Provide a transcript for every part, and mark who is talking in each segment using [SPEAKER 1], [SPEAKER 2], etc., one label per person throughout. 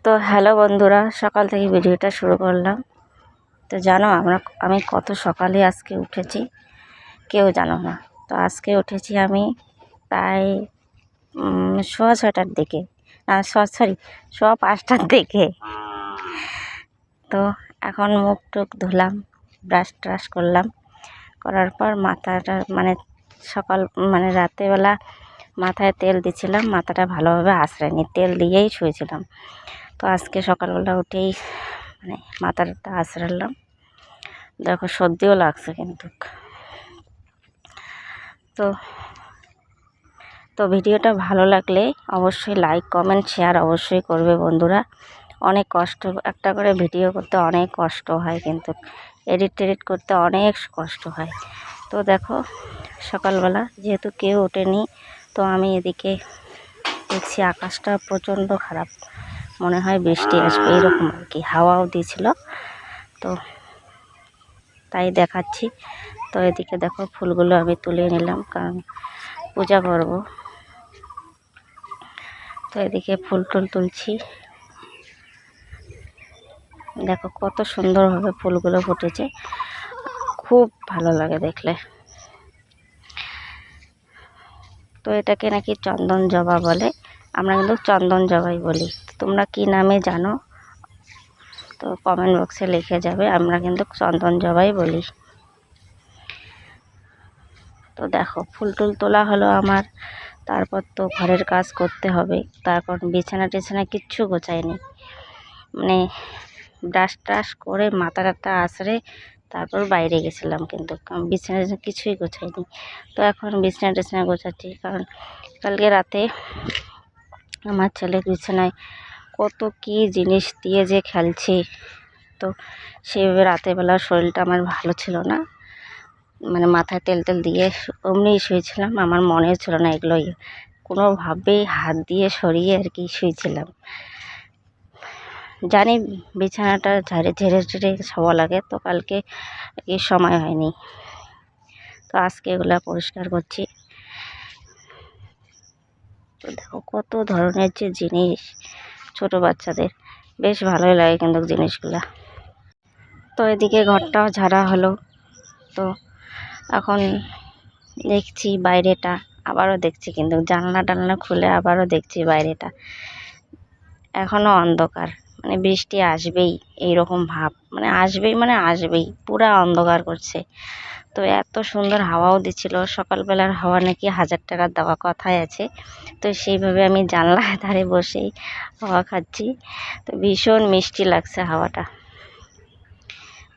[SPEAKER 1] তো হ্যালো বন্ধুরা, সকাল থেকে ভিডিওটা শুরু করলাম। তো জানো আমি কত সকালে আজকে উঠেছি, কেউ জানো না। তো আজকে উঠেছি আমি প্রায় 6:15টার দিকে, না সরি 5:15টার দিকে। তো এখন মুখ টুক ধুলাম, ব্রাশ ট্রাশ করলাম, করার পর মাথাটা রাতেবেলা মাথায় তেল দিছিলাম, মাথাটা ভালোভাবে আঁচড়ায়নি, তেল দিয়েই শুয়েছিলাম। তো আজকে সকালবেলা উঠেই মাথাটা আঁচড়ালাম। দেখো সর্দিও লাগছে কিন্তু। তো ভিডিওটা ভালো লাগলে অবশ্যই লাইক কমেন্ট শেয়ার অবশ্যই করবে বন্ধুরা। অনেক কষ্ট, একটা করে ভিডিও করতে অনেক কষ্ট হয়, কিন্তু এডিট করতে অনেক কষ্ট হয়। তো দেখো সকালবেলা যেহেতু কেউ ওঠেনি, তো আমি এদিকে দেখছি আকাশটা প্রচণ্ড খারাপ, মনে হয় বৃষ্টি আসবে এরকম আর কি, হাওয়াও দিয়েছিল। তো তাই দেখাচ্ছি। তো এদিকে দেখো ফুলগুলো আমি তুলে নিলাম, কারণ পূজা করব। তো এদিকে ফুল টুল তুলছি। দেখো কত সুন্দরভাবে ফুলগুলো ফুটেছে, খুব ভালো লাগে দেখলে। তো এটাকে নাকি চন্দন জবা বলে, আমরা কিন্তু চন্দন জবাই বলি। তোমরা কি নামে জানো তো কমেন্ট বক্সে লিখে যাবে। আমরা কিন্তু চন্দন জবাই বলি। তো দেখো ফুল টুল তোলা হলো আমার, তারপর তো ঘরের কাজ করতে হবে। তারপর বিছানা টিছানা কিচ্ছু গোছায়নি, ব্রাশ ট্রাশ করে মাথাটা আঁচড়ে তারপর বাইরে গেছিলাম, কিন্তু বিছানা কিছুই গোছাইনি। তো এখন বিছানা টিছানা গোছাচ্ছি, কারণ কালকে রাতে আমার ছেলে বিছানায় কত কি জিনিস দিয়ে যে খেলছি। তো সেইভাবে রাতেরবেলা শরীরটা আমার ভালো ছিল না, মাথায় তেল দিয়ে অমনিই শুয়েছিলাম। আমার মনে ছিল না এগুলো, কোনোভাবেই হাত দিয়ে সরিয়ে আর কি শুয়েছিলাম। জানি বিছানাটা ঝেড়ে শোয়া লাগে, তো কালকে সময় হয়নি। তো আজকে এগুলা পরিষ্কার করছি। তো দেখো কত ধরনের যে জিনিস, ছোট বাচ্চাদের বেশ ভালোই লাগে কিন্তু জিনিসগুলা। তো এদিকে ঘরটাও ঝাড়া হলো। তো এখন দেখছি বাইরেটা, আবারও দেখছি কিন্তু জানলা টানলা খুলে আবারও দেখছি বাইরেটা এখনও অন্ধকার, বৃষ্টি আসবেই এইরকম ভাব, আসবেই পুরা অন্ধকার করছে। তো এত সুন্দর হাওয়াও দিচ্ছিল, সকালবেলার হাওয়া নাকি 1000 টাকার দেওয়া কথাই আছে। তো সেইভাবে আমি জানলার ধারে বসেই হাওয়া খাচ্ছি। তো ভীষণ মিষ্টি লাগছে হাওয়াটা,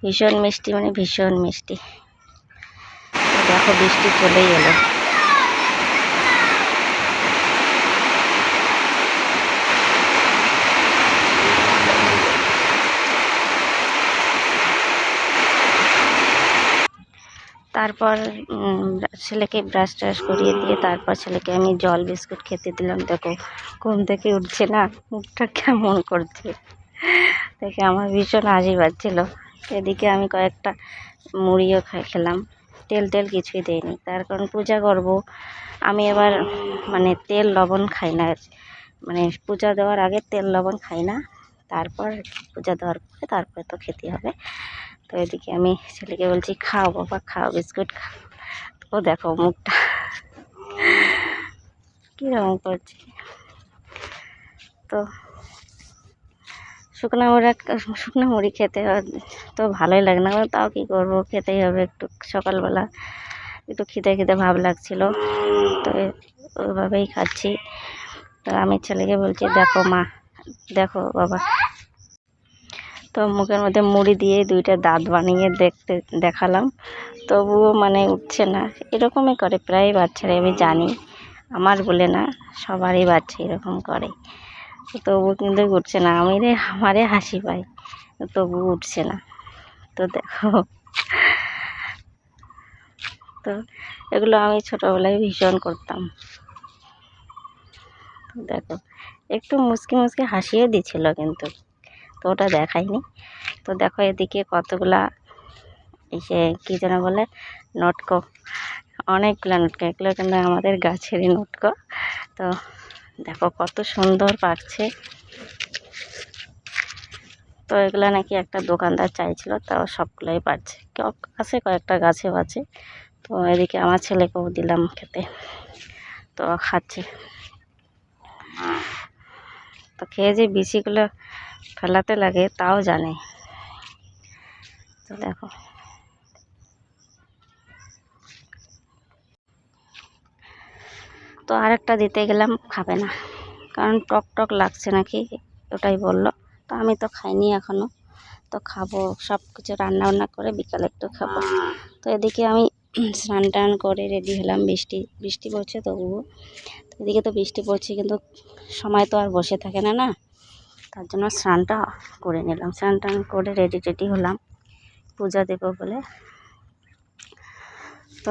[SPEAKER 1] ভীষণ মিষ্টি, ভীষণ মিষ্টি। দেখো বৃষ্টি চলেই এলো। তারপর ছেলেকে ব্রাশ ট্রাশ করিয়ে দিয়ে তারপর ছেলেকে আমি জল বিস্কুট খেতে দিলাম। দেখো ঘুম থেকে উঠছে না, মুখটা কেমন করছে দেখে আমার ভীষণ হাসি পাচ্ছিল। এদিকে আমি কয়েকটা মুড়িও খেলাম, তেল কিছুই দেয়নি, তার কারণ পূজা করব আমি। এবার তেল লবণ খাই না, পূজা দেওয়ার আগে তেল লবণ খাই না, তারপর পূজা দেওয়ার পরে তারপরে তো খেতে হবে। তো এদিকে আমি ছেলেকে বলছি খাও বাবা খাও, বিস্কুট খাও। ও দেখো মুখটা কীরকম করছে। তো শুকনো মুড়ি খেতে তো ভালোই লাগে না, তাও কী করবো, খেতেই হবে। একটু সকালবেলা একটু খিদে ভাব লাগছিল, তো ওইভাবেই খাচ্ছি। তো আমি ছেলেকে বলছি দেখো মা, দেখো বাবা। তো মুখের মধ্যে মুড়ি দিয়ে 2টা দাঁত বানিয়ে দেখালাম, তবুও উঠছে না। এরকমই করে প্রায় বাচ্চারা, আমি জানি আমার বলে না, সবারই বাচ্চা এরকম করে। তবু কিন্তু উঠছে না, আমারে হাসি পায়, তবু উঠছে না। তো দেখো, তো এগুলো আমি ছোটোবেলায় ভীষণ করতাম। তো দেখো একটু মুচকি হাসিও দিছিল, কিন্তু তো ওটা দেখায়নি। তো দেখো এদিকে কতগুলা কি যেন বলে, নটকো, অনেকগুলো নটকো, এগুলো কিন্তু আমাদের গাছেরই নটকো। তো দেখো কত সুন্দর পাকছে। তো এগুলা নাকি একটা দোকানদার চাইছিল, তাও সবগুলাই পারছে, কেউ আছে কয়েকটা গাছেও আছে। তো এদিকে আমার ছেলেকেও দিলাম খেতে, তো খাচ্ছে। তো খেয়ে যে বিচিগুলো ফেলাতে লাগে তাও জানে। তো দেখো, তো আরেকটা দিতে গেলাম, খাবে না, কারণ টক টক লাগছে নাকি ওটাই বললো। তো আমি তো খাইনি এখনো, তো খাবো, সব কিছু রান্না বান্না করে বিকালে একটু খাবো। তো এদিকে আমি স্নান টান করে রেডি হলাম, বৃষ্টি পড়ছে তবুও। তো এদিকে তো বৃষ্টি পড়ছে, কিন্তু সময় তো আর বসে থাকে না, না, তার জন্য স্নানটা করে নিলাম। স্নান টান করে রেডি হলাম পূজা দেবো বলে। তো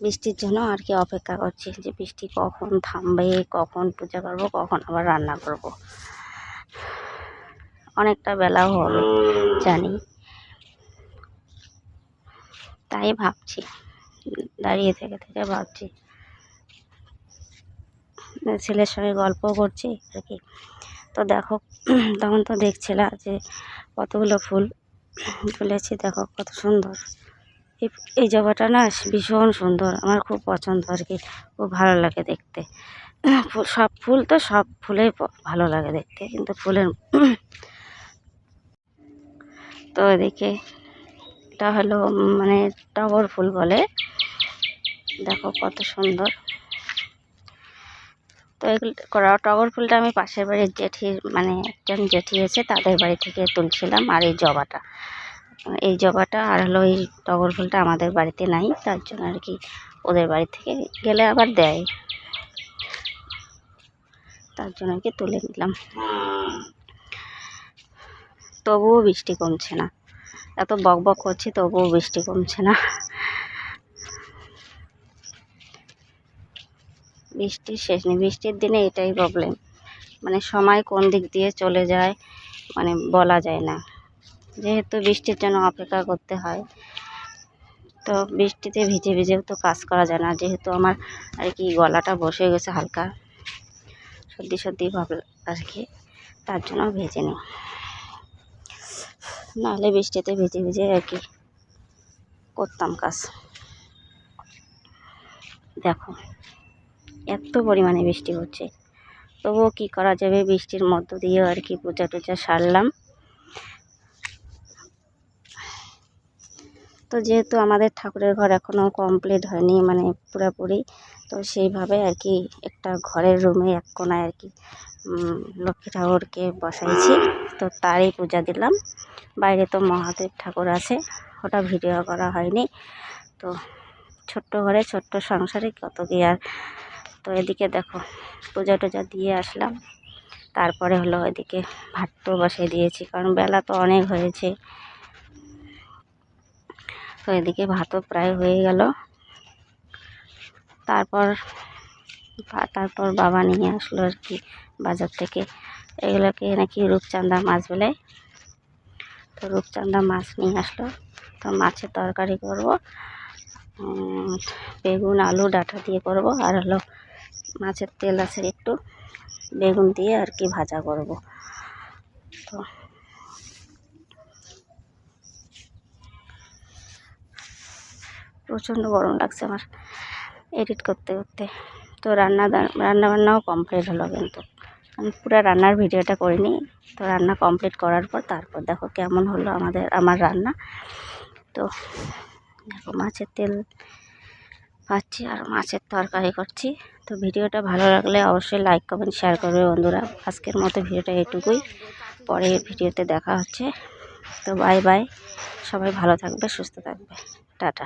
[SPEAKER 1] বৃষ্টির জন্য আর কি অপেক্ষা করছি, যে বৃষ্টি কখন থামবে, কখন পূজা করব, কখন আবার রান্না করব। অনেকটা বেলাও হবে জানি, তাই ভাবছি, দাঁড়িয়ে থেকে ভাবছি, ছেলের সঙ্গে গল্পও করছি আর কি। তো দেখো, তখন তো দেখছিলাম যে কতগুলো ফুল তুলেছি, দেখো কত সুন্দর। এই জবাটা না ভীষণ সুন্দর, আমার খুব পছন্দ আর কি, খুব ভালো লাগে দেখতে। সব ফুল তো সব ফুলেই ভালো লাগে দেখতে, কিন্তু ফুলের তো এদিকে এটা হলো মানে টগর ফুল বলে, দেখো কত সুন্দর। তো এগুলো টগর ফুলটা আমি পাশের বাড়ির জেঠির, মানে একজন জেঠি আছে তাদের বাড়ি থেকে তুলছিলাম। আর এই জবাটা আর হলো এই টগর ফুলটা আমাদের বাড়িতে নাই, তার জন্য আর কি ওদের বাড়ি থেকে গেলে আবার দেয়, তার জন্য আর কি তুলে নিলাম। তবুও বৃষ্টি কমছে না, এত বক করছি তবুও বৃষ্টি কমছে না। বৃষ্টির শেষ নেই, বৃষ্টির দিনে এটাই প্রবলেম, মানে সময় কোন দিক দিয়ে চলে যায় মানে বলা যায় না। যেহেতু বৃষ্টির জন্য অপেক্ষা করতে হয়, তো বৃষ্টিতে ভিজেও তো কাজ করা যায় না। যেহেতু আমার আর কি গলাটা বসে গেছে হালকা, সর্দি ভাব আর কি, তার জন্য ভেজে নিই, নাহলে বৃষ্টিতে ভিজে আর কি করতাম কাজ। দেখো এত পরিমাণে বৃষ্টি হচ্ছে, তবুও কি করা যাবে, বৃষ্টির মধ্য দিয়ে আর কি পূজা টুজা সারলাম। তো যেহেতু আমাদের ঠাকুরের ঘর এখনও কমপ্লিট হয়নি, মানে পুরোপুরি, তো সেইভাবে আর কি একটা ঘরের রুমে এক কোনায় আর কি লক্ষ্মী ঠাকুরকে বসাইছি, তো তারই পূজা দিলাম। বাইরে তো মহাদেব ঠাকুর আছে, ওটা ভিডিও করা হয়নি। তো ছোট্ট ঘরে ছোট্ট সংসারে কত কি আর। তো এদিকে দেখো পূজা টুজা দিয়ে আসলাম, তারপরে হলো এদিকে ভাত তো বসিয়ে দিয়েছি, কারণ বেলা তো অনেক হয়েছে। তো এদিকে ভাতও প্রায় হয়ে গেল। তারপর বাবা নিয়ে আসলো আর কি বাজার থেকে, এগুলোকে নাকি রূপচাঁদা মাছ বলে। তো রূপচাঁদা মাছ নিয়ে আসলো, তো মাছের তরকারি করব, বেগুন আলু ডাঁটা দিয়ে করব, আর হলো মাছের তেল আছে একটু, বেগুন দিয়ে আর কি ভাজা করব। তো প্রচণ্ড গরম লাগছে আমার এডিট করতে। তো রান্নাবান্নাও কমপ্লিট হলো, কিন্তু আমি পুরো রান্নার ভিডিওটা করিনি। তো রান্না কমপ্লিট করার পর তারপর দেখো কেমন হলো আমার রান্না। তো দেখো মাছের তেল পাচ্ছি আর মাছের তরকারি করছি। তো ভিডিওটা ভালো লাগলে অবশ্যই লাইক কমেন্ট শেয়ার করবে বন্ধুরা। আজকের মতো ভিডিওটা এটুকুই, পরে ভিডিওতে দেখা হচ্ছে। তো বাই বাই, সবাই ভালো থাকবে, সুস্থ থাকবে, টাটা।